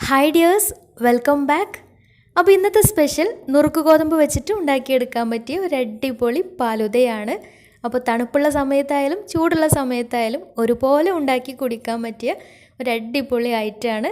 Hi dears, welcome back. അപ്പോൾ ഇന്നത്തെ special നുറുക്ക് ഗോതമ്പ് വെച്ചിട്ട് ഉണ്ടാക്കിയെടുക്കാൻ പറ്റിയ ഒരു അടിപൊളി പാലുദയാണ്. അപ്പോൾ തണുപ്പുള്ള സമയത്തായാലും ചൂടുള്ള സമയത്തായാലും ഒരുപോലെ ഉണ്ടാക്കി കുടിക്കാൻ പറ്റിയ ഒരു അടിപൊളി ഐറ്റമാണ്.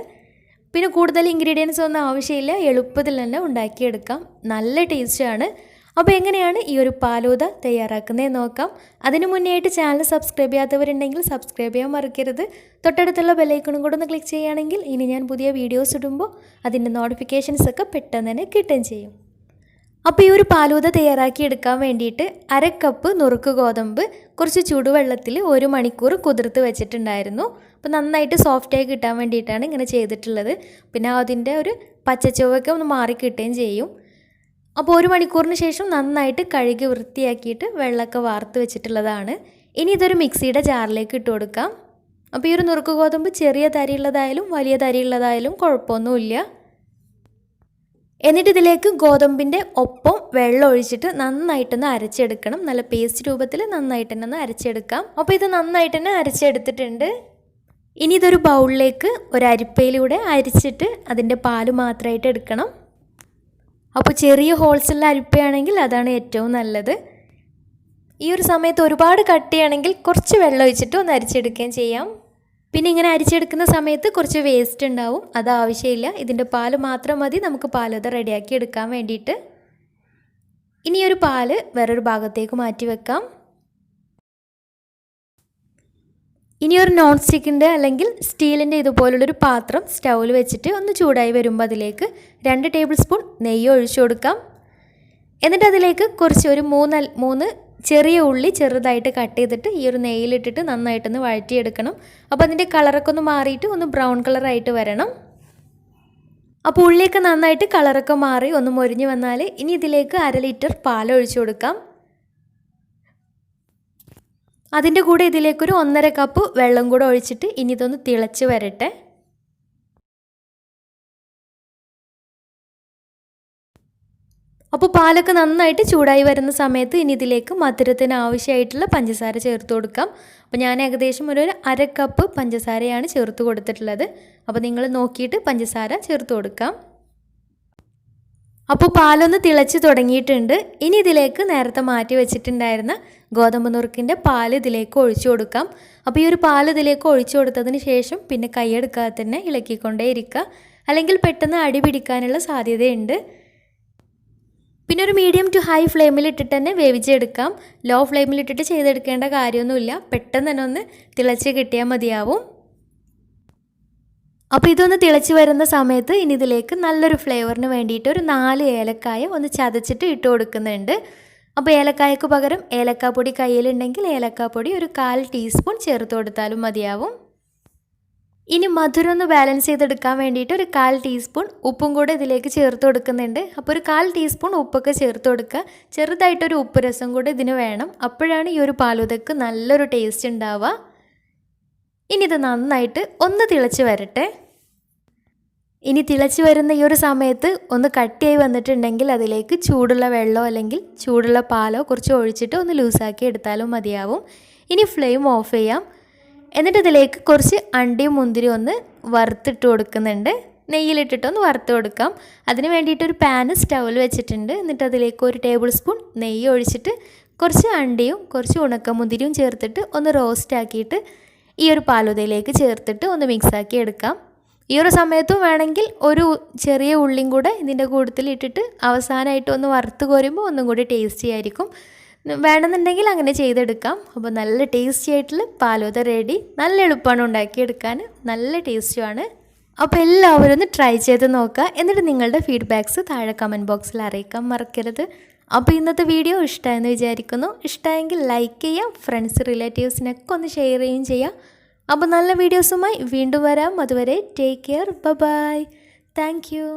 പിന്നെ കൂടുതൽ ഇൻഗ്രീഡിയൻസ് ഒന്നും ആവശ്യമില്ല, എളുപ്പത്തിൽ തന്നെ ഉണ്ടാക്കിയെടുക്കാം. നല്ല ടേസ്റ്റാണ്. അപ്പോൾ എങ്ങനെയാണ് ഈ ഒരു പാലൂദ തയ്യാറാക്കുന്നതെന്ന് നോക്കാം. അതിന് മുന്നേ ആയിട്ട് ചാനൽ സബ്സ്ക്രൈബ് ചെയ്യാത്തവരുണ്ടെങ്കിൽ സബ്സ്ക്രൈബ് ചെയ്യാൻ മറക്കരുത്. തൊട്ടടുത്തുള്ള ബെല്ലൈക്കണും കൂടെ ഒന്ന് ക്ലിക്ക് ചെയ്യുകയാണെങ്കിൽ ഇനി ഞാൻ പുതിയ വീഡിയോസ് ഇടുമ്പോൾ അതിൻ്റെ നോട്ടിഫിക്കേഷൻസ് ഒക്കെ പെട്ടെന്ന് തന്നെ കിട്ടുകയും ചെയ്യും. അപ്പോൾ ഈ ഒരു പാലൂദ തയ്യാറാക്കി എടുക്കാൻ വേണ്ടിയിട്ട് 1/2 കപ്പ് നുറുക്ക് ഗോതമ്പ് കുറച്ച് ചൂടുവെള്ളത്തിൽ 1 മണിക്കൂർ കുതിർത്ത് വെച്ചിട്ടുണ്ടായിരുന്നു. അപ്പോൾ നന്നായിട്ട് സോഫ്റ്റായി കിട്ടാൻ വേണ്ടിയിട്ടാണ് ഇങ്ങനെ ചെയ്തിട്ടുള്ളത്. പിന്നെ അതിൻ്റെ ഒരു പച്ചച്ചുവയൊക്കെ ഒന്ന് മാറി കിട്ടുകയും ചെയ്യും. അപ്പോൾ 1 മണിക്കൂറിന് ശേഷം നന്നായിട്ട് കഴുകി വൃത്തിയാക്കിയിട്ട് വെള്ളമൊക്കെ വാർത്ത് വെച്ചിട്ടുള്ളതാണ്. ഇനി ഇതൊരു മിക്സിയുടെ ജാറിലേക്ക് ഇട്ട് കൊടുക്കാം. അപ്പോൾ ഈ ഒരു നുറുക്ക് ഗോതമ്പ് ചെറിയ തരിയുള്ളതായാലും വലിയ തരിയുള്ളതായാലും കുഴപ്പമൊന്നുമില്ല. എന്നിട്ട് ഇതിലേക്ക് ഗോതമ്പിൻ്റെ ഒപ്പം വെള്ളം ഒഴിച്ചിട്ട് നന്നായിട്ടൊന്ന് അരച്ചെടുക്കണം. നല്ല പേസ്റ്റ് രൂപത്തിൽ നന്നായിട്ട് തന്നെ ഒന്ന് അരച്ചെടുക്കാം. അപ്പോൾ ഇത് നന്നായിട്ട് തന്നെ അരച്ചെടുത്തിട്ടുണ്ട്. ഇനി ഇതൊരു ബൗളിലേക്ക് ഒരു അരിപ്പയിലൂടെ അരിച്ചിട്ട് അതിൻ്റെ പാല് മാത്രമായിട്ട് എടുക്കണം. അപ്പോൾ ചെറിയ ഹോൾസുള്ള അരിപ്പയാണെങ്കിൽ അതാണ് ഏറ്റവും നല്ലത്. ഈ ഒരു സമയത്ത് ഒരുപാട് കട്ടിയാണെങ്കിൽ കുറച്ച് വെള്ളം ഒഴിച്ചിട്ട് ഒന്ന് അരിച്ചെടുക്കുകയും ചെയ്യാം. പിന്നെ ഇങ്ങനെ അരിച്ചെടുക്കുന്ന സമയത്ത് കുറച്ച് വേസ്റ്റ് ഉണ്ടാവും, അത് ആവശ്യമില്ല. ഇതിൻ്റെ പാല് മാത്രം മതി നമുക്ക് പാലുദ റെഡിയാക്കി എടുക്കാൻ വേണ്ടിയിട്ട്. ഇനി ഒരു പാല് വേറൊരു ഭാഗത്തേക്ക് മാറ്റി വെക്കാം. ഇനി ഒരു നോൺ സ്റ്റിക്കിൻ്റെ അല്ലെങ്കിൽ സ്റ്റീലിൻ്റെ ഇതുപോലുള്ളൊരു പാത്രം സ്റ്റൗവിൽ വെച്ചിട്ട് ഒന്ന് ചൂടായി വരുമ്പോൾ അതിലേക്ക് 2 ടേബിൾ സ്പൂൺ നെയ്യ് ഒഴിച്ചു കൊടുക്കാം. എന്നിട്ട് അതിലേക്ക് കുറച്ച് ഒരു 3 ചെറിയ ഉള്ളി ചെറുതായിട്ട് കട്ട് ചെയ്തിട്ട് ഈ ഒരു നെയ്യിലിട്ടിട്ട് നന്നായിട്ടൊന്ന് വഴറ്റിയെടുക്കണം. അപ്പോൾ അതിൻ്റെ കളറൊക്കെ ഒന്ന് മാറിയിട്ട് ഒന്ന് ബ്രൗൺ കളറായിട്ട് വരണം. അപ്പോൾ ഉള്ളിയൊക്കെ നന്നായിട്ട് കളറൊക്കെ മാറി ഒന്ന് മൊരിഞ്ഞ് വന്നാൽ ഇനി ഇതിലേക്ക് 1/2 ലിറ്റർ പാൽ ഒഴിച്ചു കൊടുക്കാം. അതിൻ്റെ കൂടെ ഇതിലേക്കൊരു 1.5 കപ്പ് വെള്ളം കൂടെ ഒഴിച്ചിട്ട് ഇനി ഇതൊന്ന് തിളച്ച് വരട്ടെ. അപ്പോൾ പാലൊക്കെ നന്നായിട്ട് ചൂടായി വരുന്ന സമയത്ത് ഇനി ഇതിലേക്ക് മധുരത്തിന് ആവശ്യമായിട്ടുള്ള പഞ്ചസാര ചേർത്ത് കൊടുക്കാം. അപ്പോൾ ഞാൻ ഏകദേശം ഒരു 1/2 കപ്പ് പഞ്ചസാരയാണ് ചേർത്ത് കൊടുത്തിട്ടുള്ളത്. അപ്പോൾ നിങ്ങൾ നോക്കിയിട്ട് പഞ്ചസാര ചേർത്ത് കൊടുക്കാം. അപ്പോൾ പാലൊന്ന് തിളച്ച് തുടങ്ങിയിട്ടുണ്ട്. ഇനി ഇതിലേക്ക് നേരത്തെ മാറ്റി വെച്ചിട്ടുണ്ടായിരുന്ന ഗോതമ്പ് നുറുക്കിൻ്റെ പാൽ ഇതിലേക്ക് ഒഴിച്ചു കൊടുക്കാം. അപ്പോൾ ഈ ഒരു പാൽ ഇതിലേക്ക് ഒഴിച്ചു കൊടുത്തതിന് ശേഷം പിന്നെ കൈയെടുക്കാതെ തന്നെ ഇളക്കിക്കൊണ്ടേ ഇരിക്കുക, അല്ലെങ്കിൽ പെട്ടെന്ന് അടി പിടിക്കാനുള്ള സാധ്യതയുണ്ട്. പിന്നെ ഒരു മീഡിയം ടു ഹൈ ഫ്ലെയിമിൽ ഇട്ടിട്ട് തന്നെ വേവിച്ചെടുക്കാം. ലോ ഫ്ലെയിമിൽ ഇട്ടിട്ട് ചെയ്തെടുക്കേണ്ട കാര്യമൊന്നുമില്ല, പെട്ടെന്ന് തന്നെ ഒന്ന് തിളച്ച് കിട്ടിയാൽ മതിയാവും. അപ്പോൾ ഇതൊന്ന് തിളച്ച് വരുന്ന സമയത്ത് ഇനി ഇതിലേക്ക് നല്ലൊരു ഫ്ലേവറിന് വേണ്ടിയിട്ട് ഒരു 4 ഏലക്കായ ഒന്ന് ചതച്ചിട്ട് ഇട്ട് കൊടുക്കുന്നുണ്ട്. അപ്പോൾ ഏലക്കായക്ക് പകരം ഏലക്കാപ്പൊടി കയ്യിലുണ്ടെങ്കിൽ ഏലക്കാപ്പൊടി ഒരു 1/4 ടീസ്പൂൺ ചേർത്ത് കൊടുത്താലും മതിയാവും. ഇനി മധുരം ഒന്ന് ബാലൻസ് ചെയ്തെടുക്കാൻ വേണ്ടിയിട്ട് ഒരു 1/4 ടീസ്പൂൺ ഉപ്പും കൂടെ ഇതിലേക്ക് ചേർത്ത് കൊടുക്കുന്നുണ്ട്. അപ്പോൾ ഒരു 1/4 ടീസ്പൂൺ ഉപ്പൊക്കെ ചേർത്ത് കൊടുക്കുക. ചെറുതായിട്ടൊരു ഉപ്പ് രസം കൂടെ ഇതിന് വേണം, അപ്പോഴാണ് ഈ ഒരു പാലുദക്ക് നല്ലൊരു ടേസ്റ്റ് ഉണ്ടാവുക. ഇനി ഇത് നന്നായിട്ട് ഒന്ന് തിളച്ച് വരട്ടെ. ഇനി തിളച്ച് വരുന്ന ഈ ഒരു സമയത്ത് ഒന്ന് കട്ടിയായി വന്നിട്ടുണ്ടെങ്കിൽ അതിലേക്ക് ചൂടുള്ള വെള്ളമോ അല്ലെങ്കിൽ ചൂടുള്ള പാലോ കുറച്ച് ഒഴിച്ചിട്ട് ഒന്ന് ലൂസാക്കി എടുത്താലും മതിയാവും. ഇനി ഫ്ലെയിം ഓഫ് ചെയ്യാം. എന്നിട്ട് ഇതിലേക്ക് കുറച്ച് അണ്ടിയും മുന്തിരിയും ഒന്ന് വറുത്തിട്ട് കൊടുക്കുന്നുണ്ട്. നെയ്യിലിട്ടിട്ടൊന്ന് വറുത്ത് കൊടുക്കാം. അതിന് വേണ്ടിയിട്ടൊരു പാന് സ്റ്റൗവിൽ വെച്ചിട്ടുണ്ട്. എന്നിട്ട് അതിലേക്ക് 1 ടേബിൾ സ്പൂൺ നെയ്യ് ഒഴിച്ചിട്ട് കുറച്ച് അണ്ടിയും കുറച്ച് ഉണക്കമുന്തിരിയും ചേർത്തിട്ട് ഒന്ന് റോസ്റ്റ് ആക്കിയിട്ട് ഈ ഒരു പാലുദയിലേക്ക് ചേർത്തിട്ട് ഒന്ന് മിക്സാക്കി എടുക്കാം. ഈ ഒരു സമയത്തും വേണമെങ്കിൽ ഒരു ചെറിയ ഉള്ളിയും കൂടെ ഇതിൻ്റെ കൂട്ടത്തിൽ ഇട്ടിട്ട് അവസാനമായിട്ട് ഒന്ന് വറുത്ത് കോരുമ്പോൾ ഒന്നും കൂടി ടേസ്റ്റി ആയിരിക്കും. വേണമെന്നുണ്ടെങ്കിൽ അങ്ങനെ ചെയ്തെടുക്കാം. അപ്പോൾ നല്ല ടേസ്റ്റി ആയിട്ടുള്ള പാലുദ റെഡി. നല്ല എളുപ്പമാണ് ഉണ്ടാക്കിയെടുക്കാൻ, നല്ല ടേസ്റ്റുമാണ്. അപ്പോൾ എല്ലാവരും ഒന്ന് ട്രൈ ചെയ്ത് നോക്കുക. എന്നിട്ട് നിങ്ങളുടെ ഫീഡ്ബാക്ക്സ് താഴെ കമൻറ്റ് ബോക്സിൽ അറിയിക്കാൻ മറക്കരുത്. അപ്പോൾ ഇന്നത്തെ വീഡിയോ ഇഷ്ടമായെന്ന് വിചാരിക്കുന്നു. ഇഷ്ടമായെങ്കിൽ ലൈക്ക് ചെയ്യാം, ഫ്രണ്ട്സ് റിലേറ്റീവ്സിനൊക്കെ ഒന്ന് ഷെയർ ചെയ്യുകയും ചെയ്യാം. അപ്പോൾ നല്ല വീഡിയോസുമായി വീണ്ടും വരാം. അതുവരെ take care, bye. Thank U.